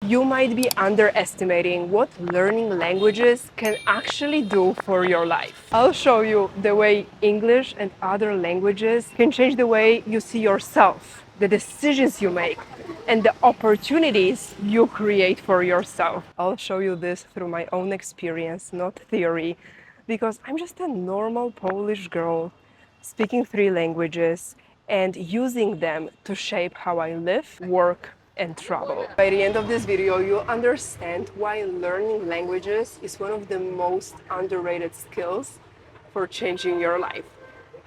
You might be underestimating what learning languages can actually do for your life. I'll show you the way English and other languages can change the way you see yourself, the decisions you make, and the opportunities you create for yourself. I'll show you this through my own experience, not theory, because I'm just a normal Polish girl speaking three languages and using them to shape how I live, work, and travel. By the end of this video, you'll understand why learning languages is one of the most underrated skills for changing your life.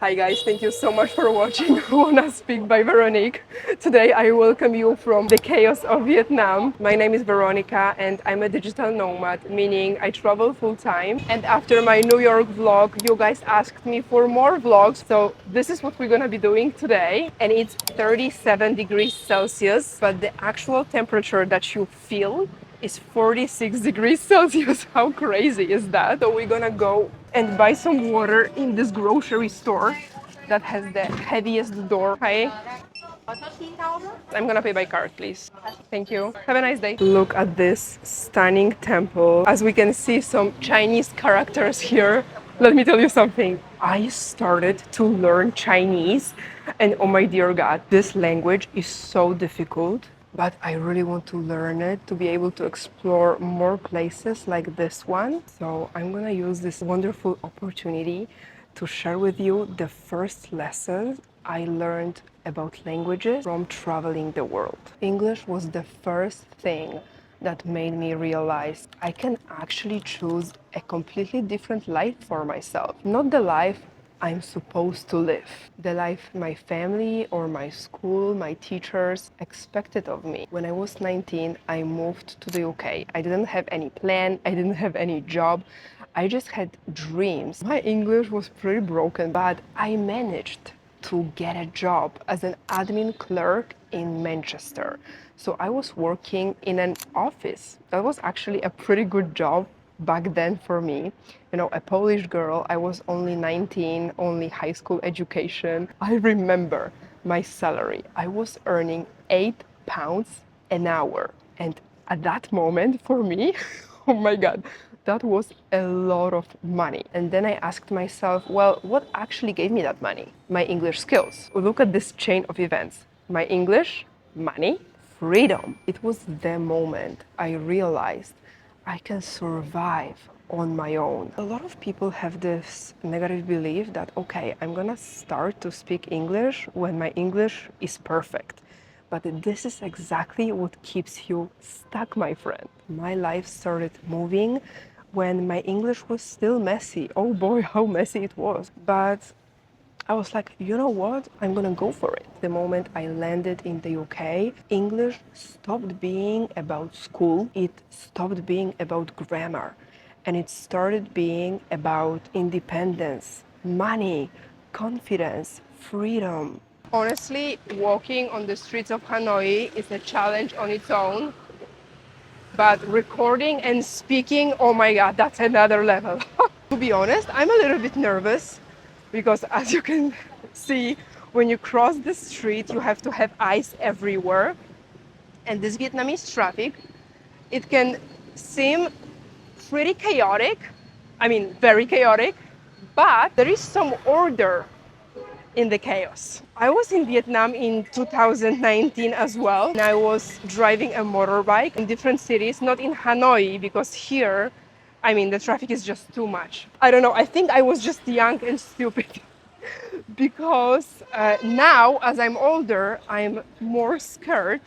Hi guys, thank you so much for watching Wanna Speak by Veronique. Today I welcome you from the chaos of Vietnam. My name is Veronica and I'm a digital nomad, meaning I travel full time. And after my New York vlog, you guys asked me for more vlogs. So this is what we're gonna be doing today. And it's 37 degrees Celsius, but the actual temperature that you feel is 46 degrees Celsius. How crazy is that? So we're gonna go and buy some water in this grocery store that has the heaviest door. Hi. I'm gonna pay by card, please. Thank you. Have a nice day. Look at this stunning temple. As we can see some Chinese characters here. Let me tell you something. I started to learn Chinese and oh my dear God, this language is so difficult. But I really want to learn it to be able to explore more places like this one. So I'm gonna use this wonderful opportunity to share with you the first lessons I learned about languages from traveling the world. English was the first thing that made me realize I can actually choose a completely different life for myself. Not the life I'm supposed to live, the life my family or my school, my teachers expected of me. When I was 19, I moved to the UK. I didn't have any plan, I didn't have any job. I just had dreams. My English was pretty broken, but I managed to get a job as an admin clerk in Manchester. So I was working in an office. That was actually a pretty good job back then for me. You know, a Polish girl, I was only 19, only high school education. I remember my salary. I was earning £8 an hour. And at that moment for me, oh my God, that was a lot of money. And then I asked myself, well, what actually gave me that money? My English skills. Look at this chain of events. My English, money, freedom. It was the moment I realized I can survive on my own. A lot of people have this negative belief that, okay, I'm gonna start to speak English when my English is perfect. But this is exactly what keeps you stuck, my friend. My life started moving when my English was still messy. Oh boy, how messy it was. But I was like, you know what? I'm gonna go for it. The moment I landed in the UK, English stopped being about school, it stopped being about grammar, and it started being about independence, money, confidence, freedom. Honestly, walking on the streets of Hanoi is a challenge on its own, but recording and speaking, oh my God, that's another level. To be honest, I'm a little bit nervous because as you can see, when you cross the street, you have to have eyes everywhere. And this Vietnamese traffic, it can seem pretty chaotic. I mean, very chaotic, but there is some order in the chaos. I was in Vietnam in 2019 as well, and I was driving a motorbike in different cities, not in Hanoi, because here, I mean, the traffic is just too much. I don't know, I think I was just young and stupid because now, as I'm older, I'm more scared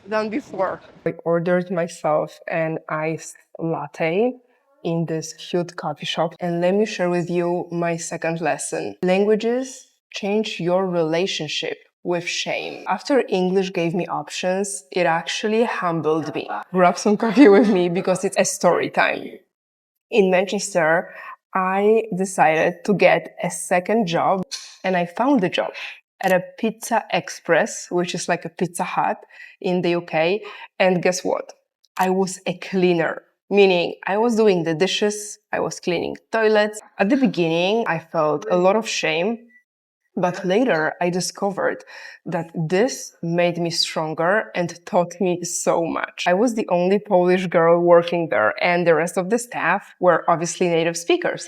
than before. I ordered myself an iced latte in this cute coffee shop. And let me share with you my second lesson. Languages change your relationship with shame. After English gave me options, it actually humbled me. Grab some coffee with me because it's a story time. In Manchester, I decided to get a second job and I found the job at a Pizza Express, which is like a Pizza Hut in the UK. And guess what? I was a cleaner, meaning I was doing the dishes, I was cleaning toilets. At the beginning, I felt a lot of shame But later I discovered that this made me stronger and taught me so much. I was the only Polish girl working there, and the rest of the staff were obviously native speakers.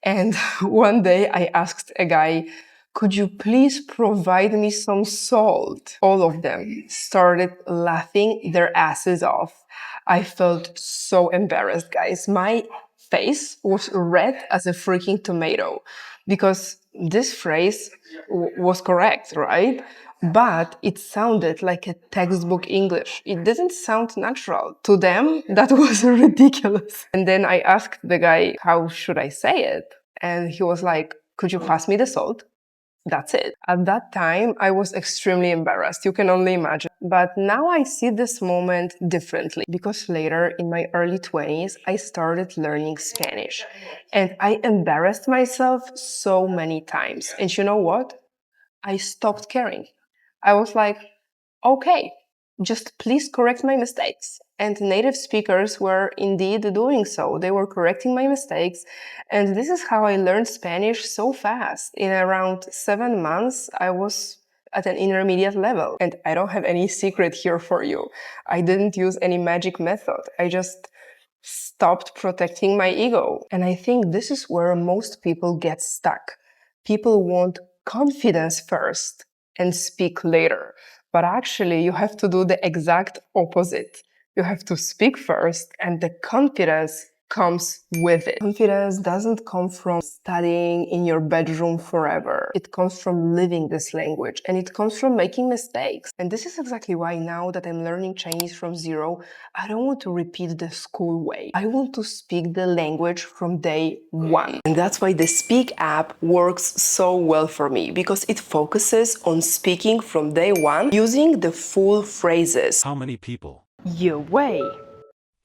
And one day I asked a guy, could you please provide me some salt? All of them started laughing their asses off. I felt so embarrassed, guys. My face was red as a freaking tomato because this phrase was correct, right? But it sounded like a textbook English. It didn't sound natural. To them, that was ridiculous. And then I asked the guy, how should I say it? And he was like, could you pass me the salt? That's it. At that time, I was extremely embarrassed. You can only imagine. But now I see this moment differently because later in my early 20s, I started learning Spanish and I embarrassed myself so many times. And you know what? I stopped caring. I was like, okay, just please correct my mistakes. And native speakers were indeed doing so. They were correcting my mistakes. And this is how I learned Spanish so fast. In around 7 months, I was at an intermediate level. And I don't have any secret here for you. I didn't use any magic method. I just stopped protecting my ego. And I think this is where most people get stuck. People want confidence first and speak later. But actually, you have to do the exact opposite. You have to speak first, and the confidence comes with it. Confidence doesn't come from studying in your bedroom forever. It comes from living this language, and it comes from making mistakes. And this is exactly why now that I'm learning Chinese from zero, I don't want to repeat the school way. I want to speak the language from day one. And that's why the Speak app works so well for me, because it focuses on speaking from day one using the full phrases. How many people? 一位,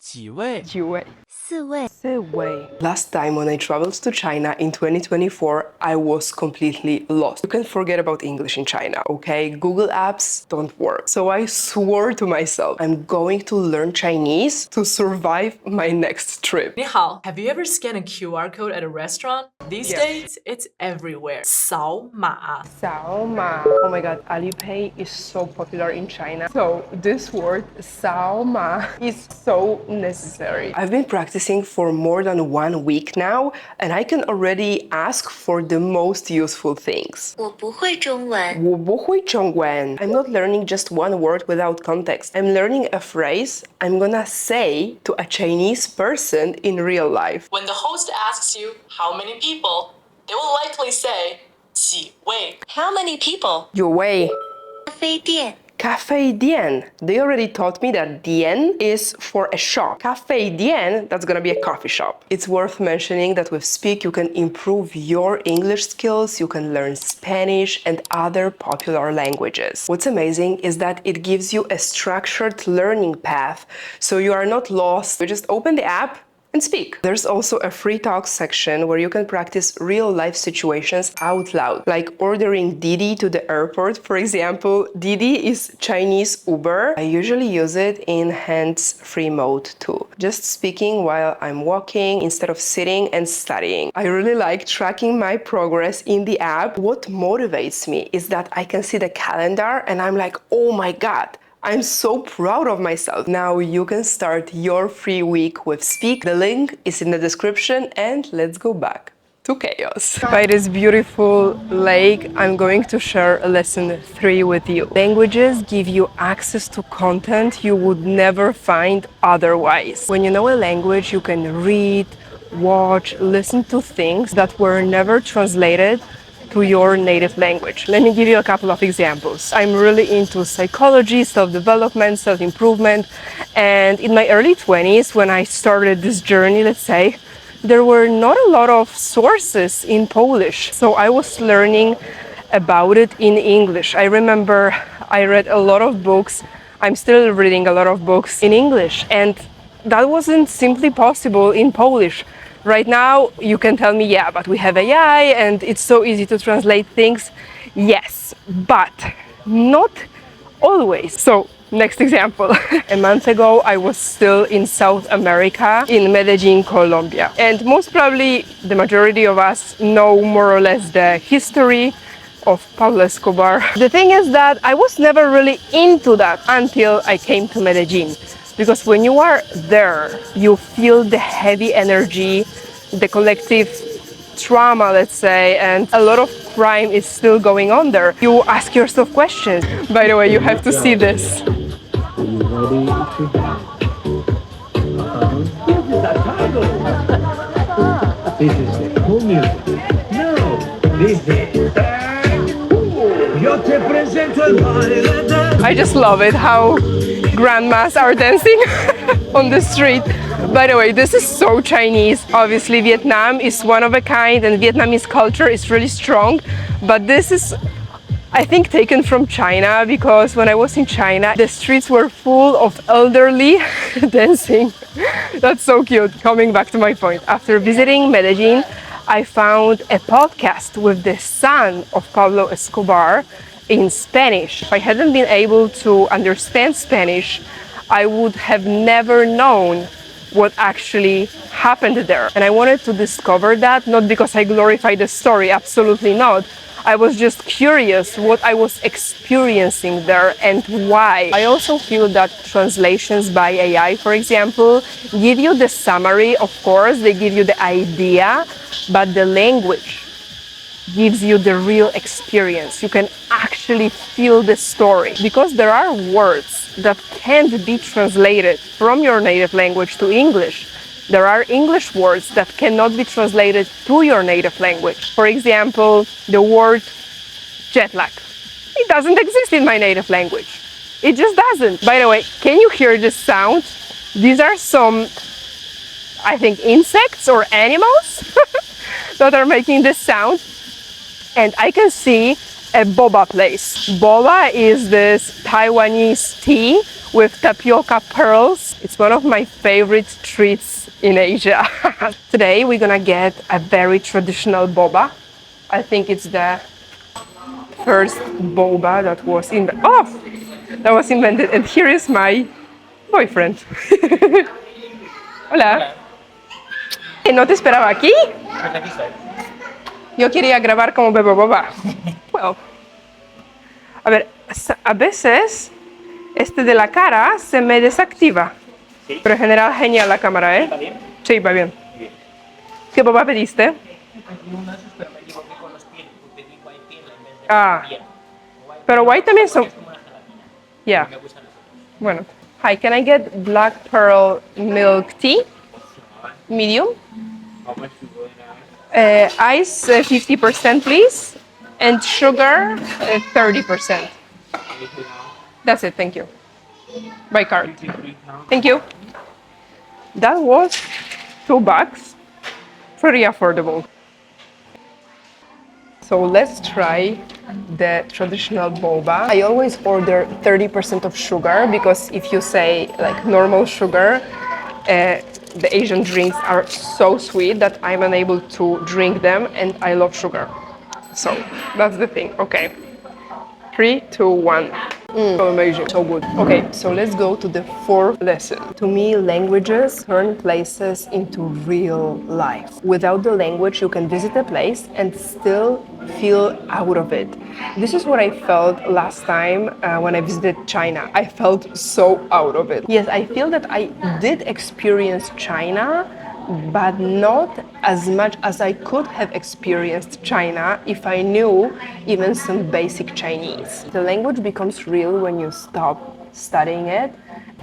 几位?几位,四位, 四位. Last time when I traveled to China in 2024, I was completely lost. You can forget about English in China, okay? Google apps don't work. So I swore to myself, I'm going to learn Chinese to survive my next trip. 你好, have you ever scanned a QR code at a restaurant? These Yes. days, it's everywhere. 扫码. 扫码. Oh my god, Alipay is so popular in China. So this word 扫码 is so necessary. I've been practicing for more than 1 week now, and I can already ask for the most useful things. 我不会中文。我不会中文. I'm not learning just one word without context. I'm learning a phrase I'm gonna say to a Chinese person in real life. When the host asks you how many people, they will likely say 几位. How many people? 有位.咖啡店. Cafe Dien. They already taught me that Dien is for a shop. Cafe Dien, that's gonna be a coffee shop. It's worth mentioning that with Speak, you can improve your English skills, you can learn Spanish and other popular languages. What's amazing is that it gives you a structured learning path, so you are not lost. You just open the app and speak. There's also a free talk section where you can practice real-life situations out loud, like ordering Didi to the airport, for example. Didi is Chinese Uber. I usually use it in hands-free mode too, just speaking while I'm walking instead of sitting and studying. I really like tracking my progress in the app. What motivates me is that I can see the calendar and I'm like, oh my god, I'm so proud of myself. Now you can start your free week with Speak. The link is in the description, and let's go back to chaos. By this beautiful lake, I'm going to share lesson 3 with you. Languages give you access to content you would never find otherwise. When you know a language, you can read, watch, listen to things that were never translated to your native language. Let me give you a couple of examples. I'm really into psychology, self-development, self-improvement, and in my early 20s, when I started this journey, let's say, there were not a lot of sources in Polish, so I was learning about it in English. I remember I read a lot of books. I'm still reading a lot of books in English, and that wasn't simply possible in Polish. Right now, you can tell me, yeah, but we have AI and it's so easy to translate things. Yes, but not always. So, next example. A month ago, I was still in South America, in Medellin, Colombia. And most probably, the majority of us know more or less the history of Pablo Escobar. The thing is that I was never really into that until I came to Medellin. Because when you are there, you feel the heavy energy, the collective trauma, let's say, and a lot of crime is still going on there. You ask yourself questions. By the way, you have to see this. This is the cool music. No, this is Yo te presento el baile de... I just love it how grandmas are dancing on the street. By the way, this is so Chinese. Obviously, Vietnam is one of a kind and Vietnamese culture is really strong. But this is, I think, taken from China because when I was in China, the streets were full of elderly dancing. That's so cute. Coming back to my point, after visiting Medellin, I found a podcast with the son of Pablo Escobar in Spanish. If I hadn't been able to understand Spanish, I would have never known what actually happened there. And I wanted to discover that, not because I glorify the story, absolutely not. I was just curious what I was experiencing there and why. I also feel that translations by AI, for example, give you the summary, of course, they give you the idea, but the language gives you the real experience. You can actually feel the story. Because there are words that can't be translated from your native language to English. There are English words that cannot be translated to your native language. For example, the word jet lag. It doesn't exist in my native language. It just doesn't. By the way, can you hear this sound? These are some, I think, insects or animals that are making this sound. And I can see a boba place. Boba is this Taiwanese tea with tapioca pearls. It's one of my favorite treats in Asia. Today we're gonna get a very traditional boba. I think it's the first boba that was invented. And here is my boyfriend. Hola. ¿No te esperaba aquí? Yo quería grabar como bebo boba. Well, a ver, a veces este de la cara se me desactiva. ¿Sí? Pero en general genial la cámara, ¿eh? ¿Va bien? Sí, va bien. Bien. ¿Qué boba pediste? Pero me equivoqué con los pies, pedí white pea en vez de Ah, bien. pero white también son... Es como una gelatina. Yeah. Me gustan los otros. Bueno. Hi, can I get black pearl milk tea? Medium. How much you go in Ice 50%, please. And sugar 30%. That's it, thank you. By card. Thank you. That was $2. Pretty affordable. So let's try the traditional boba. I always order 30% of sugar because if you say like normal sugar, the Asian drinks are so sweet that I'm unable to drink them and I love sugar. So that's the thing. Okay. 3, 2, 1. So amazing, so good. Okay, so let's go to the fourth lesson. To me, languages turn places into real life. Without the language, you can visit a place and still feel out of it. This is what I felt last time when I visited China. I felt so out of it. Yes, I feel that I did experience China, but not as much as I could have experienced China if I knew even some basic Chinese. The language becomes real when you stop studying it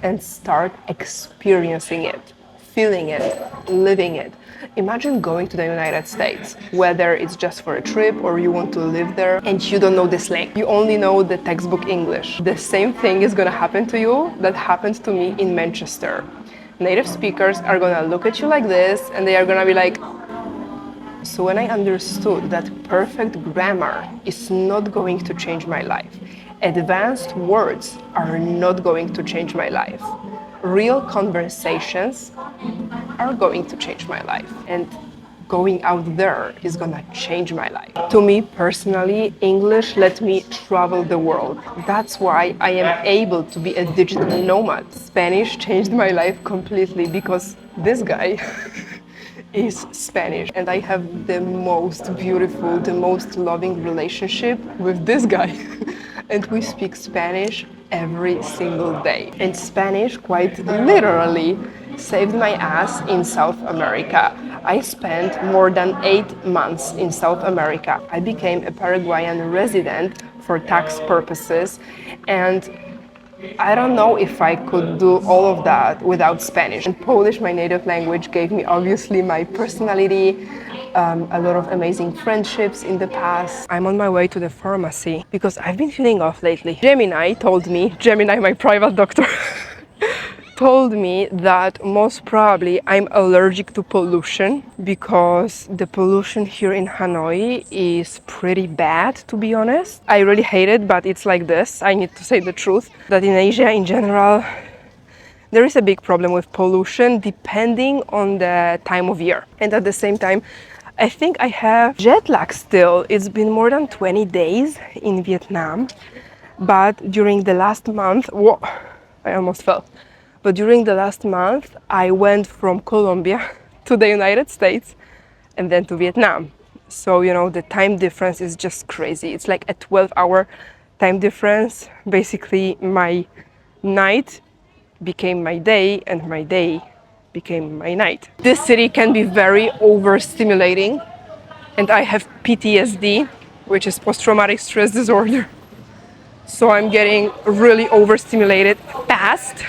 and start experiencing it, feeling it, living it. Imagine going to the United States, whether it's just for a trip or you want to live there and you don't know the slang. You only know the textbook English. The same thing is gonna happen to you that happened to me in Manchester. Native speakers are gonna look at you like this and they are gonna be like... So when I understood that perfect grammar is not going to change my life, advanced words are not going to change my life, real conversations are going to change my life, and going out there is gonna change my life. To me personally, English let me travel the world. That's why I am able to be a digital nomad. Spanish changed my life completely because this guy is Spanish. And I have the most beautiful, the most loving relationship with this guy. And we speak Spanish every single day. And Spanish, quite literally, saved my ass in South America. I spent more than 8 months in South America. I became a Paraguayan resident for tax purposes, and I don't know if I could do all of that without Spanish. And Polish, my native language, gave me obviously my personality, a lot of amazing friendships in the past. I'm on my way to the pharmacy because I've been feeling off lately. Gemini, my private doctor, told me that most probably I'm allergic to pollution because the pollution here in Hanoi is pretty bad, to be honest. I really hate it, but it's like this. I need to say the truth that in Asia in general, there is a big problem with pollution depending on the time of year. And at the same time, I think I have jet lag still. It's been more than 20 days in Vietnam, but during the last month, whoa, I almost fell. But during the last month, I went from Colombia to the United States and then to Vietnam. So, you know, the time difference is just crazy. It's like a 12-hour time difference. Basically, my night became my day and my day became my night. This city can be very overstimulating, and I have PTSD, which is post-traumatic stress disorder. So I'm getting really overstimulated fast,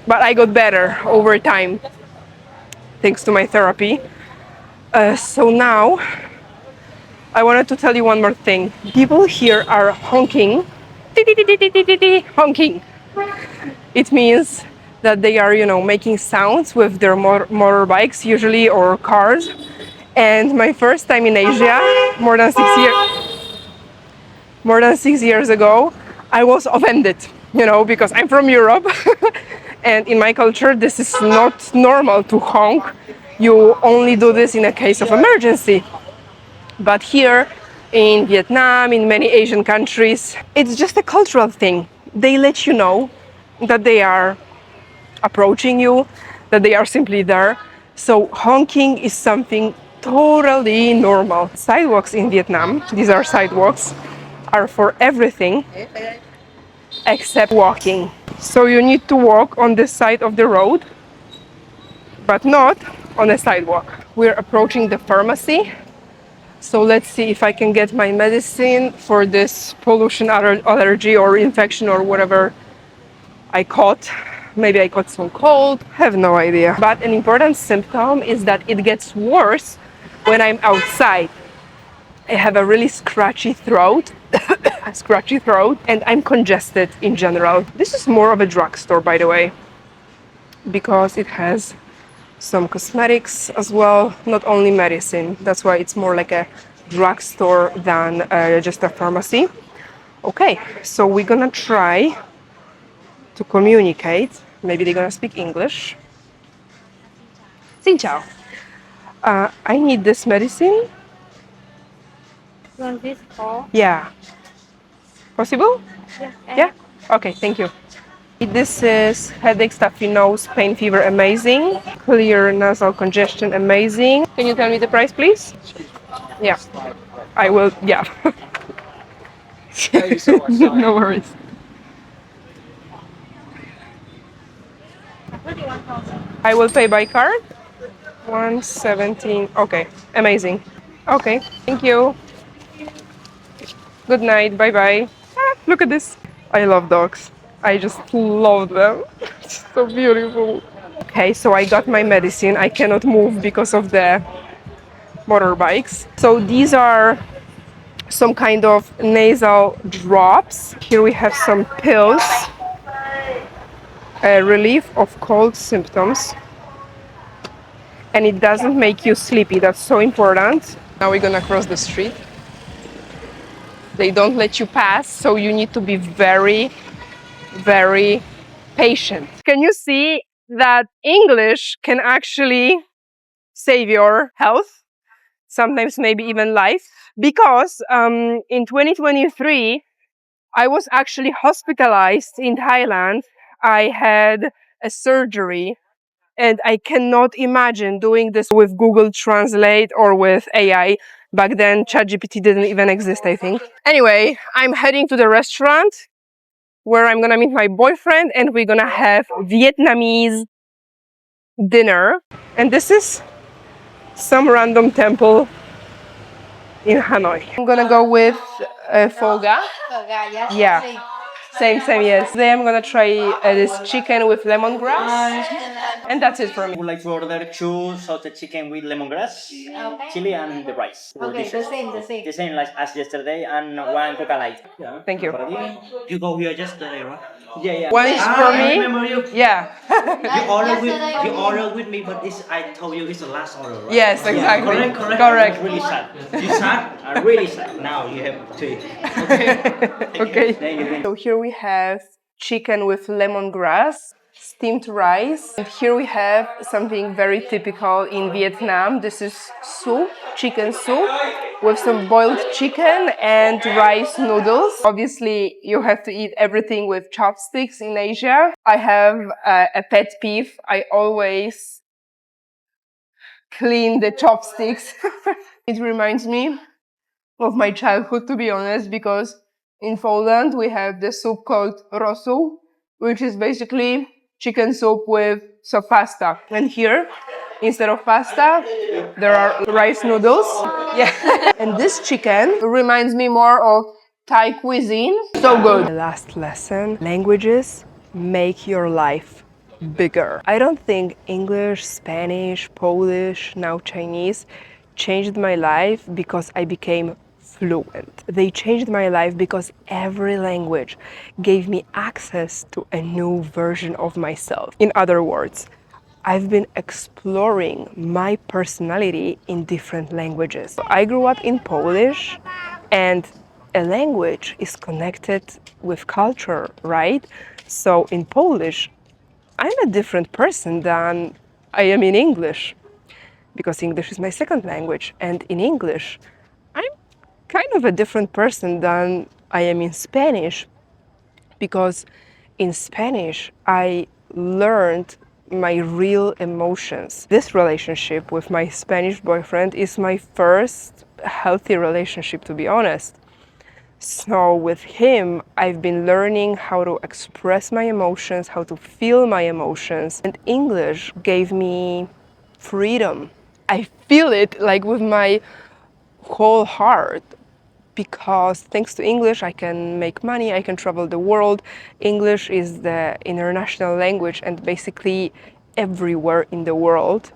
but I got better over time thanks to my therapy. So now I wanted to tell you one more thing. People here are honking, honking. It means that they are, you know, making sounds with their motorbikes usually or cars. And my first time in Asia, more than 6 years ago, I was offended, you know, because I'm from Europe. And in my culture, this is not normal to honk. You only do this in a case of emergency. But here in Vietnam, in many Asian countries, it's just a cultural thing. They let you know that they are approaching you, that they are simply there. So honking is something totally normal. Sidewalks in Vietnam, these are sidewalks, are for everything except walking. So you need to walk on this side of the road, but not on a sidewalk. We're approaching the pharmacy. So let's see if I can get my medicine for this pollution allergy or infection or whatever I caught. Maybe I caught some cold, have no idea. But an important symptom is that it gets worse when I'm outside. I have a really scratchy throat, and I'm congested in general. This is more of a drugstore, by the way, because it has some cosmetics as well, not only medicine. That's why it's more like a drugstore than just a pharmacy. Okay, so we're gonna try to communicate. Maybe they're gonna speak English. Xin chào. I need this medicine. Want this call? Yeah. Possible? Yeah. Yeah? Okay, thank you. This is headache, stuffy nose, pain, fever, amazing. Clear nasal congestion, amazing. Can you tell me the price, please? Yeah. I will, yeah. Thank you so much. Sorry. No worries. I will pay by card. 117. Okay, amazing. Okay, thank you. Good night. Bye bye. Ah, look at this. I love dogs. I just love them. It's so beautiful. Okay, so I got my medicine. I cannot move because of the motorbikes. So these are some kind of nasal drops. Here we have some pills. Relief of cold symptoms. And it doesn't make you sleepy. That's so important. Now we're gonna cross the street. They don't let you pass, so you need to be very, very patient. Can you see that English can actually save your health? Sometimes maybe even life. Because in 2023, I was actually hospitalized in Thailand. I had a surgery, And I cannot imagine doing this with Google Translate or with AI. Back then, ChatGPT didn't even exist, I think. Anyway, I'm heading to the restaurant where I'm gonna meet my boyfriend and we're gonna have Vietnamese dinner. And this is some random temple in Hanoi. I'm gonna go with pho ga. Yeah. Same, yes. Today I'm gonna try this chicken with lemongrass. And that's it for me. Would like to order two salted chicken with lemongrass, chili, and the rice. Okay, the same, the same. The same like as yesterday, and one coca light. Thank you. You go here yesterday, right? Yeah. One is for I me. remember you. Yeah. You ordered with me, but I told you it's the last order, right? Yes, exactly. Yeah, correct. I'm really sad. You sad? I'm really sad. Now you have to eat. Okay. Thank you. So here we have chicken with lemongrass, steamed rice. And here we have something very typical in Vietnam. This is soup, chicken soup, with some boiled chicken and rice noodles. Obviously, you have to eat everything with chopsticks in Asia. I have a pet peeve. I always clean the chopsticks. It reminds me of my childhood, to be honest, because in Poland we have the soup called rosół, which is basically chicken soup with some pasta. And here, instead of pasta, there are rice noodles. Yeah. And this chicken reminds me more of Thai cuisine. So good. The last lesson, languages make your life bigger. I don't think English, Spanish, Polish, now Chinese changed my life because I became fluent. They changed my life because every language gave me access to a new version of myself. In other words, I've been exploring my personality in different languages. I grew up in Polish, and a language is connected with culture, right? So in Polish, I'm a different person than I am in English, because English is my second language. And in English, I'm kind of a different person than I am in Spanish, because in Spanish, I learned my real emotions. This relationship with my Spanish boyfriend is my first healthy relationship, to be honest. So with him, I've been learning how to express my emotions, how to feel my emotions. And English gave me freedom. I feel it like with my whole heart, because thanks to English, I can make money, I can travel the world. English is the international language, and basically everywhere in the world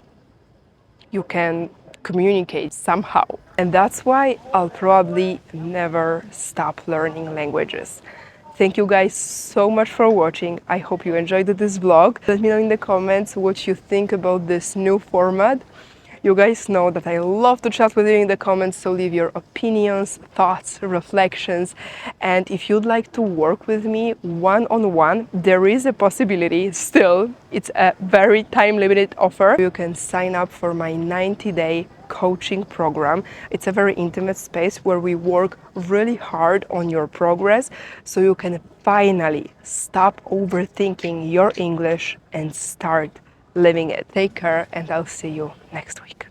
you can communicate somehow. And that's why I'll probably never stop learning languages. Thank you guys so much for watching. I hope you enjoyed this vlog. Let me know in the comments what you think about this new format. You guys know that I love to chat with you in the comments, so leave your opinions, thoughts, reflections. And if you'd like to work with me one-on-one, there is a possibility still. It's a very time-limited offer. You can sign up for my 90-day coaching program. It's a very intimate space where we work really hard on your progress, so you can finally stop overthinking your English and start living it. Take care, and I'll see you next week.